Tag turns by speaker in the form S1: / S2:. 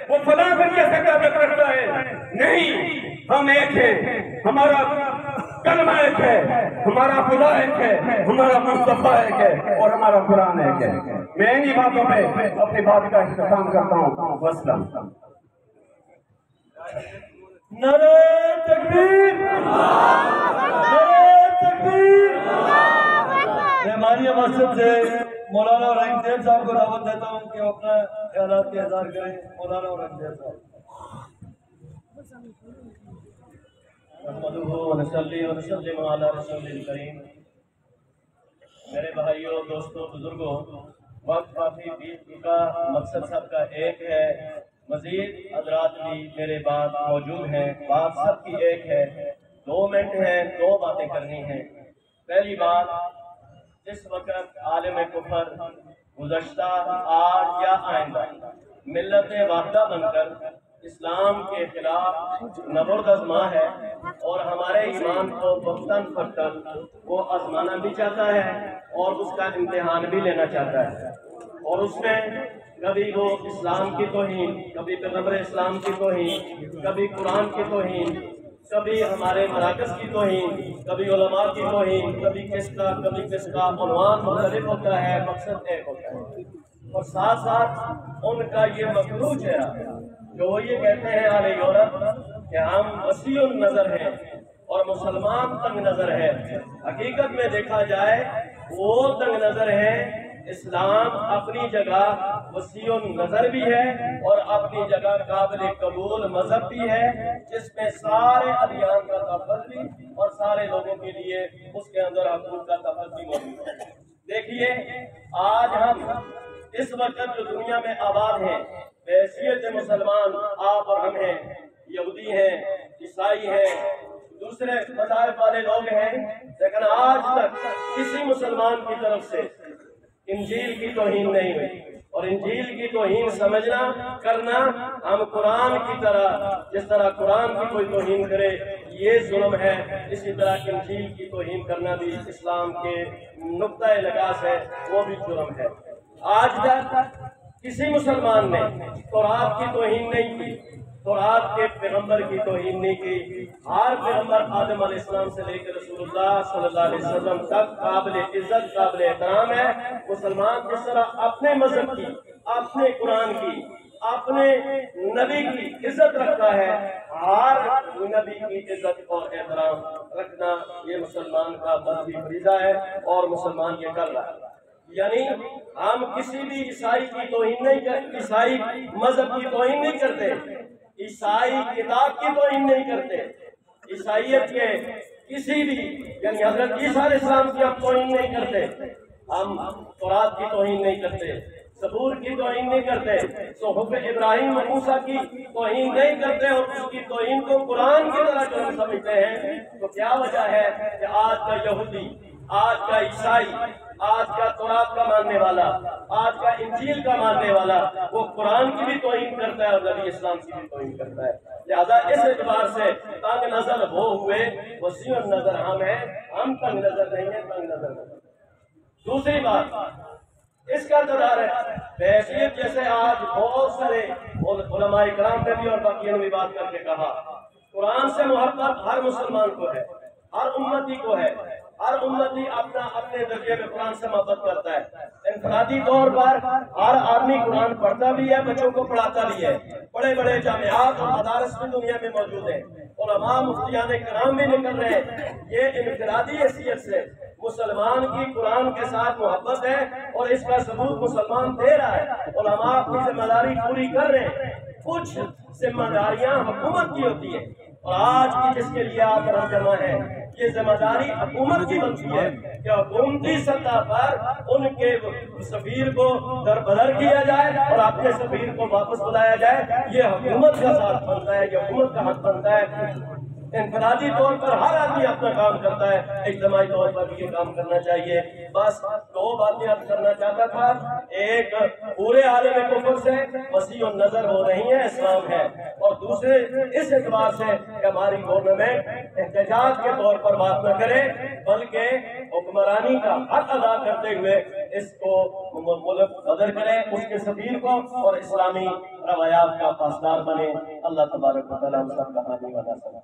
S1: وہ فلاں ذریعے سے تعلق رکھتا ہے، نہیں، ہم ایک ہیں، ہمارا کلمہ ایک ہے، ہمارا خدا ایک ہے، ہمارا مصطفیٰ ایک ہے اور ہمارا قرآن ایک ہے۔ میں انہی باتوں پہ اپنی بات کا اختتام کرتا ہوں۔ وسلام۔
S2: نعرہ تکبیر، نعرہ تکبیر۔ مہمانیہ مسجد سے مولانا رحیم زیب صاحب کو دعوت دیتا ہوں کہ وہ اپنا خیالات کا اظہار کریں۔ مولانا رحیم زیب صاحب۔ نحمدہ ونصلی ونسلم علی رسول الکریم۔ میرے بھائیوں، دوستوں، بزرگوں، وقت کافی بیت چکا، مقصد سب کا ایک ہے، مزید حضرات بھی میرے بعد موجود ہیں، بات سب کی ایک ہے، 2 منٹ ہیں، 2 باتیں کرنی ہیں۔ پہلی بات، اس وقت عالم کفر گزشتہ، آج یا آئندہ ملت واحدہ بن کر اسلام کے خلاف نبرد آزما ہے اور ہمارے ایمان کو وقتاً فوقتاً وہ آزمانا بھی چاہتا ہے اور اس کا امتحان بھی لینا چاہتا ہے، اور اس میں کبھی وہ اسلام کی توہین، کبھی پیغمبر اسلام کی توہین، کبھی قرآن کی توہین، کبھی ہمارے مراکز کی توہین، کبھی علماء کی توہین، کبھی کس کا عنوان مختلف ہوتا ہے، مقصد ایک ہوتا ہے، اور ساتھ ساتھ ان کا یہ مکروہ چہرہ جو وہ یہ کہتے ہیں اہل یورپ کہ ہم وسیع النظر ہیں اور مسلمان تنگ نظر ہے۔ حقیقت میں دیکھا جائے وہ تنگ نظر ہے، اسلام اپنی جگہ وسیع النظر بھی ہے اور اپنی جگہ قابل قبول مذہب بھی ہے، جس میں سارے ادیان کا تحفظ بھی اور سارے لوگوں کے لیے اس کے اندر حقوق کا تحفظ بھی موجود ہے۔ دیکھیے، آج ہم اس وقت جو دنیا میں آباد ہیں، بحیثیت مسلمان آپ اور ہم ہیں، یہودی ہیں، عیسائی ہیں، دوسرے مذاہب والے لوگ ہیں، لیکن آج تک کسی مسلمان کی طرف سے انجیل کی توہین نہیں ہوئی، اور انجیل کی توہین سمجھنا کرنا ہم قرآن کی طرح، جس طرح قرآن کی کوئی توہین کرے یہ ظلم ہے، اسی طرح انجیل کی توہین کرنا بھی اسلام کے نقطۂ نگاہ ہے، وہ بھی جرم ہے۔ آج تک کسی مسلمان نے تورات کی توہین نہیں کی، تورات کے پیغمبر کی توہین نہیں کی، ہر پیغمبر آدم علیہ السلام سے لے کر رسول اللہ صلی اللہ علیہ وسلم تک قابل عزت، قابل احترام ہے۔ مسلمان جس طرح اپنے مذہب کی، اپنے قرآن کی، اپنے نبی کی عزت رکھتا ہے، ہر نبی کی عزت اور احترام رکھنا یہ مسلمان کا مذہبی فریضہ ہے اور مسلمان یہ کر رہا ہے۔ یعنی ہم کسی بھی عیسائی کی توہین نہیں کرتے، عیسائی مذہب کی توہین نہیں کرتے، عیسائی کتاب کی توہین نہیں کرتے، عیسائیت کے کسی بھی یعنی حضرت عیسیٰ علیہ السلام کی ہم توہین نہیں کرتے، ہم تورات کی توہین نہیں کرتے، زبور کی توہین نہیں کرتے، صحف ابراہیم و موسیٰ کی توہین نہیں کرتے، اور اس کی توہین کو قرآن کی طرح جو ہم سمجھتے ہیں۔ تو کیا وجہ ہے کہ آج کا یہودی، آج کا عیسائی، آج کا تورات کا ماننے والا، آج کا انجیل کا ماننے والا، وہ قرآن کی بھی توہین کرتا ہے اور نبی اسلام کی بھی توہین کرتا ہے۔ لہذا اس اعتبار سے تنگ نظر وہ ہوئے، وسیع النظر ہم ہیں، ہم تنگ نظر نہیں ہیں، تنگ نظر نہیں۔ دوسری بات اس کا تدار ہے بحیثیت، جیسے آج بہت سارے علماء کرام نے بھی اور باقیوں نے بھی بات کر کے کہا، قرآن سے محبت ہر مسلمان کو ہے، ہر امتی کو ہے، ہر امتی اپنے درجے میں قرآن سے محبت کرتا ہے۔ انفرادی طور پر ہر آدمی قرآن پڑھتا بھی ہے، بچوں کو پڑھاتا بھی ہے، بڑے بڑے جامعات اور مدارس بھی دنیا میں موجود ہیں، علماء مفتیان کرام بھی نکل رہے ہیں۔ یہ انفرادی حیثیت سے مسلمان کی قرآن کے ساتھ محبت ہے اور اس کا ثبوت مسلمان دے رہا ہے۔ علماء اپنی ذمہ داری پوری کر رہے ہیں، کچھ ذمہ داریاں حکومت کی ہوتی ہیں، اور آج کی جس کے لیے آپ ہم جمع ہیں، یہ ذمہ داری حکومت کی بنتی ہے کہ حکومتی سطح پر ان کے سفیر کو دربدر کیا جائے اور اپنے سفیر کو واپس بلایا جائے۔ یہ حکومت کا ساتھ بنتا ہے، یہ حکومت کا حق بنتا ہے۔ انفرادی طور پر ہر آدمی اپنا کام کرتا ہے، اجتماعی طور پر بھی یہ کام کرنا چاہیے۔ بس 2 باتیں اب کرنا چاہتا تھا، ایک پورے عالم کفر سے وسیع النظر ہو رہی ہے، اسلام ہے، اور دوسرے اس اعتبار سے کہ ہماری گورنمنٹ احتجاج کے طور پر بات نہ کریں، بلکہ حکمرانی کا حق ادا کرتے ہوئے اس کو ملک بدر کریں، اس کے سفیر کو، اور اسلامی روایات کا پاسدار بنے۔ اللہ تبارک و تعالیٰ ہم سب کا حامی و ناصر۔